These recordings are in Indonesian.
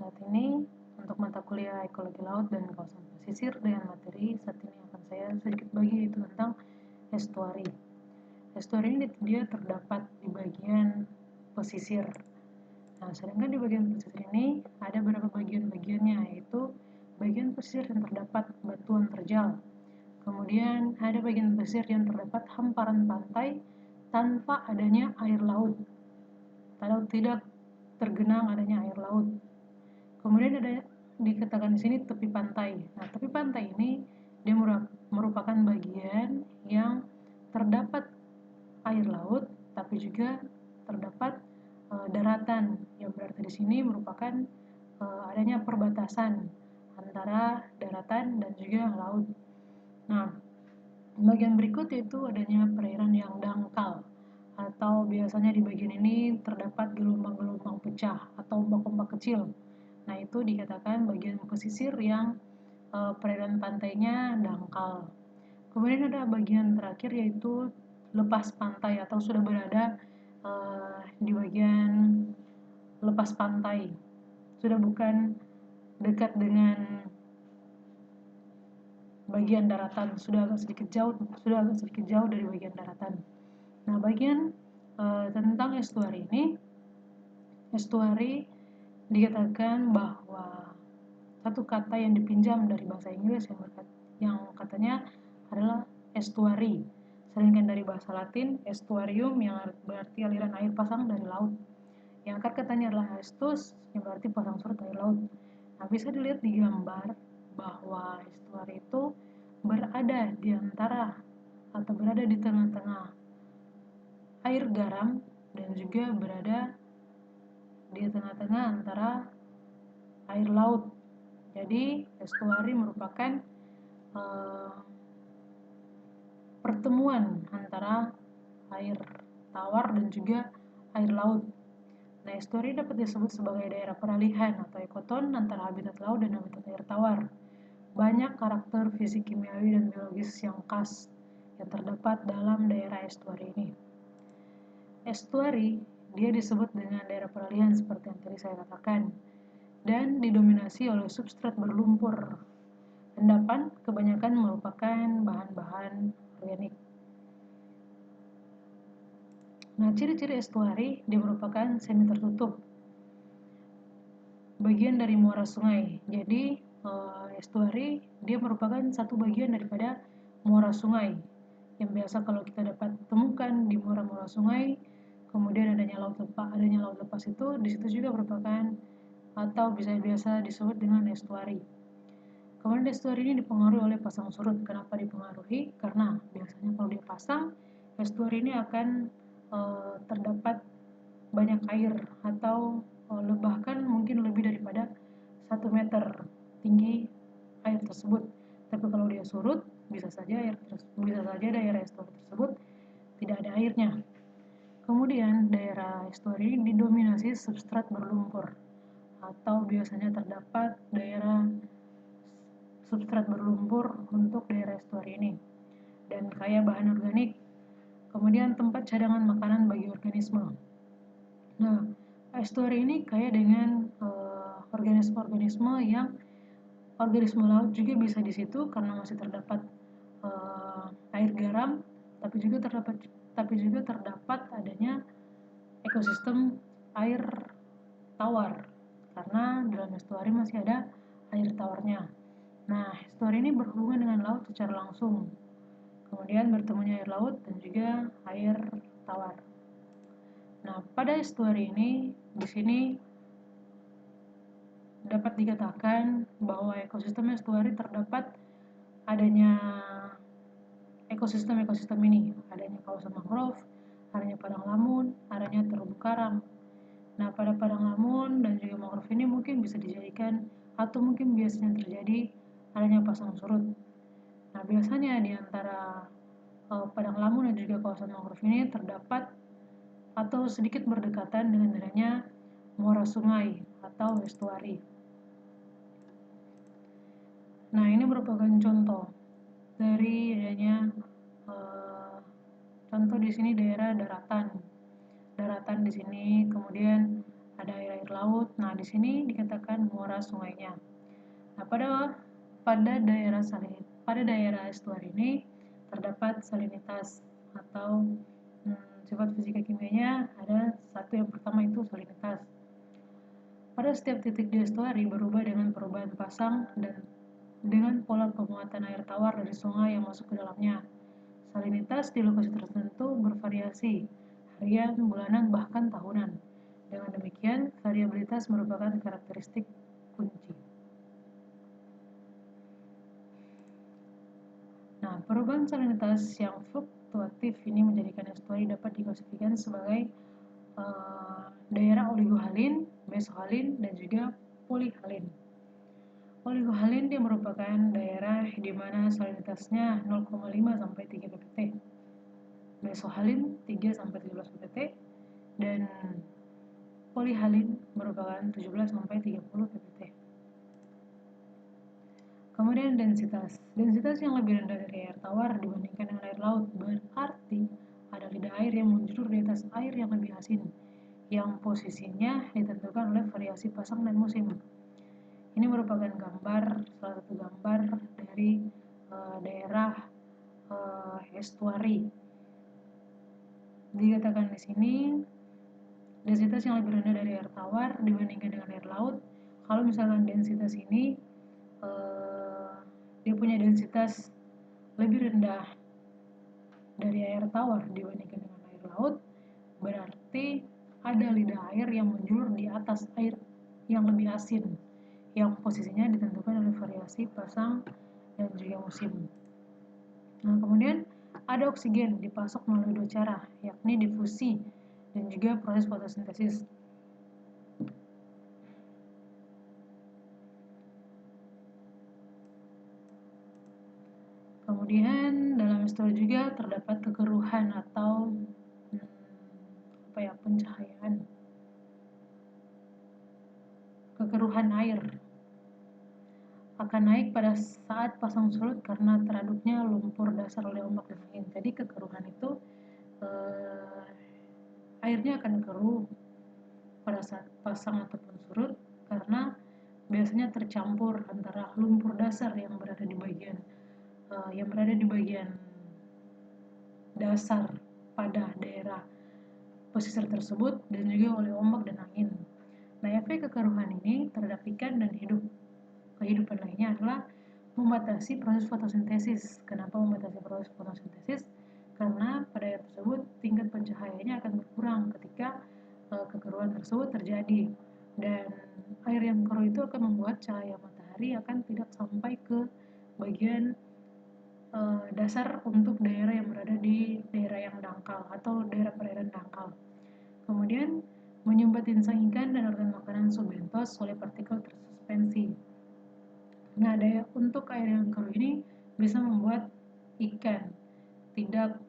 saat ini untuk mata kuliah Ekologi Laut dan Kawasan Pesisir dengan materi saat ini akan saya sedikit bagi yaitu tentang estuari. Estuari ini dia terdapat di bagian pesisir. Nah, sedangkan di bagian pesisir ini ada beberapa bagian-bagiannya, yaitu bagian pesisir yang terdapat batuan terjal. Kemudian ada bagian pesisir yang terdapat hamparan pantai tanpa adanya air laut. Tidak tergenang adanya air laut. Kemudian ada dikatakan di sini tepi pantai. Nah, tepi pantai ini dia merupakan bagian yang terdapat air laut, tapi juga terdapat daratan. Yang berarti di sini merupakan adanya perbatasan antara daratan dan juga laut. Nah, bagian berikut yaitu adanya perairan yang dangkal, atau biasanya di bagian ini terdapat gelombang-gelombang pecah atau ombak-ombak kecil. Nah, itu dikatakan bagian pesisir yang perairan pantainya dangkal. Kemudian ada bagian terakhir yaitu lepas pantai atau sudah berada di bagian lepas pantai, sudah bukan dekat dengan bagian daratan, sudah agak sedikit jauh dari bagian daratan. Nah, bagian tentang estuari ini, estuari dikatakan bahwa satu kata yang dipinjam dari bahasa Inggris yang katanya adalah estuary, sedangkan dari bahasa Latin estuarium yang berarti aliran air pasang dari laut. Yang akar katanya adalah estus yang berarti pasang surut air laut. Nah, bisa dilihat di gambar bahwa estuary itu berada di antara atau berada di tengah-tengah air garam dan juga berada di tengah-tengah antara air laut. Jadi estuari merupakan pertemuan antara air tawar dan juga air laut. Nah, estuari dapat disebut sebagai daerah peralihan atau ekoton antara habitat laut dan habitat air tawar. Banyak karakter fisik, kimiawi, dan biologis yang khas yang terdapat dalam daerah estuari ini. Estuari dia disebut dengan daerah peralihan seperti yang tadi saya katakan, dan didominasi oleh substrat berlumpur. Endapan kebanyakan merupakan bahan-bahan organik. Nah, ciri-ciri estuari dia merupakan semi tertutup, bagian dari muara sungai. Jadi estuari dia merupakan satu bagian daripada muara sungai. Yang biasa kalau kita dapat temukan di muara-muara sungai, kemudian adanya laut lepas itu, di situ juga merupakan atau biasa disebut dengan estuari. Kemudian estuari ini dipengaruhi oleh pasang surut. Kenapa dipengaruhi? Karena biasanya kalau dia pasang, estuari ini akan terdapat banyak air atau bahkan mungkin lebih daripada 1 meter tinggi air tersebut. Tapi kalau dia surut, bisa saja daerah estuari tersebut tidak ada airnya. Kemudian daerah estuari ini didominasi substrat berlumpur atau biasanya terdapat daerah substrat berlumpur untuk daerah estuari ini dan kaya bahan organik. Kemudian tempat cadangan makanan bagi organisme. Nah, estuari ini kaya dengan organisme-organisme yang organisme laut juga bisa di situ karena masih terdapat air garam, tapi juga terdapat adanya ekosistem air tawar karena dalam estuari masih ada air tawarnya. Nah, estuari ini berhubungan dengan laut secara langsung. Kemudian bertemunya air laut dan juga air tawar. Nah, pada estuari ini di sini dapat dikatakan bahwa ekosistem estuari terdapat adanya ekosistem ini, adanya kawasan mangrove, adanya padang lamun, adanya terumbu karang. Nah, pada padang lamun dan juga mangrove ini mungkin bisa dijadikan atau mungkin biasanya terjadi adanya pasang surut. Nah, biasanya di antara padang lamun dan juga kawasan mangrove ini terdapat atau sedikit berdekatan dengan adanya muara sungai atau estuari. Nah, ini merupakan contoh dari adanya contoh di sini daerah daratan di sini, kemudian ada air laut. Nah, di sini dikatakan muara sungainya. Nah, pada daerah estuari ini terdapat salinitas atau sifat fisika kimianya. Ada satu, yang pertama itu salinitas. Pada setiap titik di estuari berubah dengan perubahan pasang dan dengan pola penguatan air tawar dari sungai yang masuk ke dalamnya. Salinitas di lokasi tertentu bervariasi harian, bulanan, bahkan tahunan. Dengan demikian, variabilitas merupakan karakteristik kunci. Nah, perubahan salinitas yang fluktuatif ini menjadikan estuari dapat diklasifikasikan sebagai daerah oligohalin, mesohalin, dan juga polihalin. Oligohalin dia merupakan daerah di mana salinitasnya 0,5 sampai 3 ppt. Mesohalin 3 sampai 17 ppt dan polihalin merupakan 17 sampai 30 ppt. Kemudian densitas. Densitas yang lebih rendah dari air tawar dibandingkan dengan air laut berarti ada lidah air yang menjulur di atas air yang lebih asin, yang posisinya ditentukan oleh variasi pasang dan musim. Ini merupakan salah satu gambar dari daerah estuari. Dikatakan di sini densitas yang lebih rendah dari air tawar dibandingkan dengan air laut. Kalau misalkan densitas ini dia punya densitas lebih rendah dari air tawar dibandingkan dengan air laut, berarti ada lidah air yang menjulur di atas air yang lebih asin, yang posisinya ditentukan oleh variasi pasang dan juga musim. Nah, kemudian ada oksigen dipasok melalui dua cara, yakni difusi dan juga proses fotosintesis. Kemudian dalam estuari juga terdapat kekeruhan atau pencahayaan. Kekeruhan air akan naik pada saat pasang surut karena teraduknya lumpur dasar oleh ombak dan angin. Jadi kekeruhan itu airnya akan keruh pada saat pasang ataupun surut karena biasanya tercampur antara lumpur dasar yang berada di bagian dasar pada daerah pesisir tersebut dan juga oleh ombak dan angin. Nah, efek kekeruhan ini terhadap ikan dan kehidupan lainnya adalah membatasi proses fotosintesis. Kenapa membatasi proses fotosintesis? Karena pada air tersebut tingkat pencahayaannya akan berkurang ketika kekeruhan tersebut terjadi, dan air yang keruh itu akan membuat cahaya matahari akan tidak sampai ke bagian dasar untuk daerah yang berada di daerah yang dangkal atau daerah perairan dangkal. Kemudian menyumbat insang ikan dan organ makanan subentos oleh partikel tersuspensi. Nah, untuk air yang keruh ini bisa membuat ikan tidak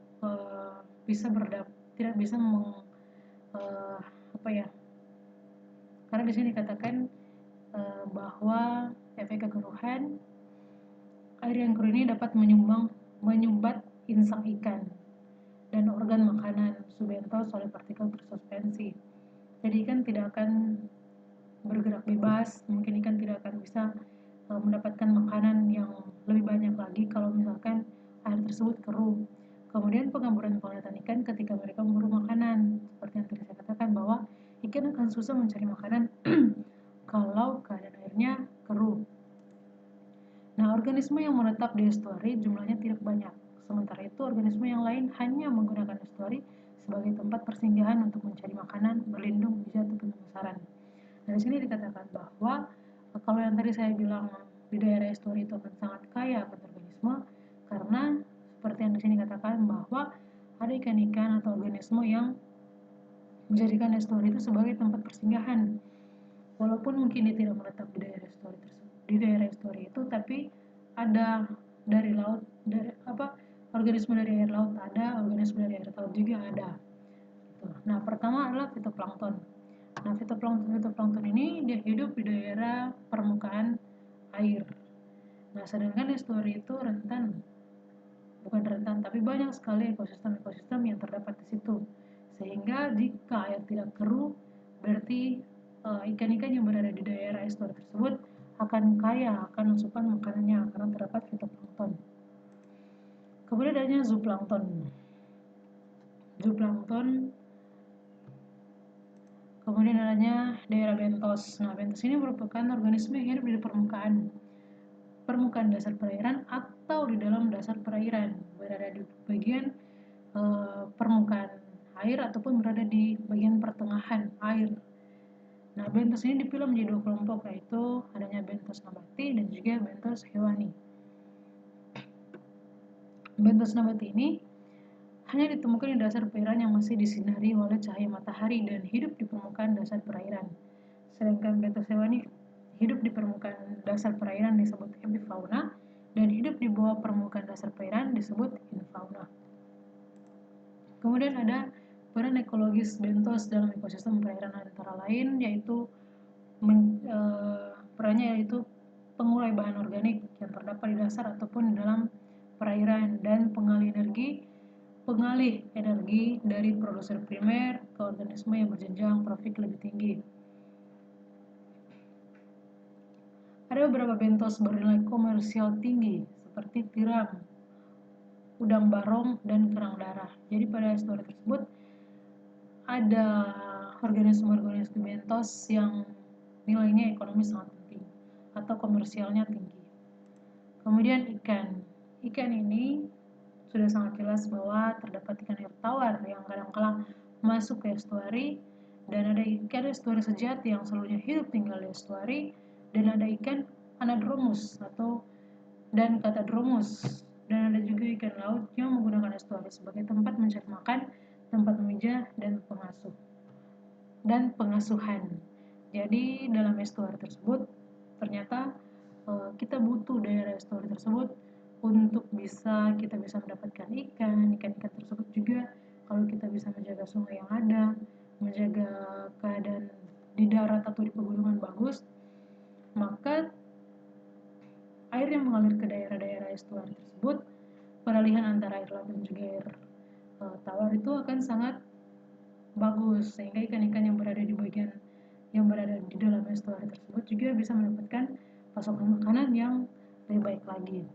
bisa karena di sini dikatakan bahwa efek kekeruhan air yang keruh ini dapat menyumbat insang ikan dan organ makanan subentos oleh partikel tersuspensi. Jadi ikan tidak akan bergerak bebas, mungkin ikan tidak akan bisa mendapatkan makanan yang lebih banyak lagi kalau misalkan air tersebut keruh. Kemudian pengamburan penglihatan ikan ketika mereka memburu makanan, seperti yang tadi saya katakan bahwa ikan akan susah mencari makanan kalau keadaan airnya keruh. Nah, organisme yang menetap di estuari jumlahnya tidak banyak. Sementara itu, organisme yang lain hanya menggunakan estuari sebagai tempat persinggahan untuk mencari makanan, berlindung, ataupun pemasaran. Nah, di sini dikatakan bahwa kalau yang tadi saya bilang di daerah estuari itu akan sangat kaya akan organisme, karena seperti yang di sini dikatakan bahwa ada ikan-ikan atau organisme yang menjadikan estuari itu sebagai tempat persinggahan. Walaupun mungkin dia tidak menetap di daerah estuari itu, tapi ada dari laut, organisme dari air laut ada, organisme dari air laut juga ada. Nah, pertama adalah fitoplankton. Nah, fitoplankton ini dia hidup di daerah permukaan air. Nah, sedangkan estuari itu bukan rentan, tapi banyak sekali ekosistem yang terdapat di situ. Sehingga jika air tidak keruh, berarti ikan-ikan yang berada di daerah estuari tersebut akan kaya akan asupan makanannya karena terdapat fitoplankton. Kemudian adanya zooplankton. Kemudian adanya daerah bentos. Nah, bentos ini merupakan organisme yang hidup di permukaan dasar perairan atau di dalam dasar perairan, berada di bagian permukaan air ataupun berada di bagian pertengahan air. Nah, bentos ini dipilih menjadi 2 kelompok, yaitu adanya bentos nabati dan juga bentos hewani. Bentos nabati ini hanya ditemukan di dasar perairan yang masih disinari oleh cahaya matahari dan hidup di permukaan dasar perairan. Sedangkan bentos hewani hidup di permukaan dasar perairan disebut epifauna dan hidup di bawah permukaan dasar perairan disebut infauna. Kemudian ada peran ekologis bentos dalam ekosistem perairan antara lain yaitu perannya yaitu pengurai bahan organik yang terdapat di dasar ataupun di dalam perairan dan pengalih energi dari produser primer ke organisme yang berjenjang profit lebih tinggi. Ada beberapa bentos bernilai komersial tinggi seperti tiram, udang barong, dan kerang darah. Jadi pada estuari tersebut ada organisme-organisme bentos yang nilainya ekonomis sangat penting atau komersialnya tinggi. Kemudian ikan ini sudah sangat jelas bahwa terdapat ikan air tawar yang kadang-kala masuk ke estuari, dan ada ikan estuari sejati yang seluruhnya hidup tinggal di estuari, dan ada ikan anadromus dan catadromus, dan ada juga ikan laut yang menggunakan estuari sebagai tempat mencari makan, tempat memijah, dan pengasuhan. Jadi dalam estuari tersebut ternyata kita butuh daerah estuari tersebut untuk kita bisa mendapatkan ikan tersebut juga. Kalau kita bisa menjaga sungai yang ada, menjaga keadaan di darat atau di pegunungan bagus, maka air yang mengalir ke daerah-daerah estuari tersebut, peralihan antara air laut dan juga air tawar itu akan sangat bagus, sehingga ikan-ikan yang berada di dalam estuari tersebut juga bisa mendapatkan pasokan makanan yang lebih baik lagi.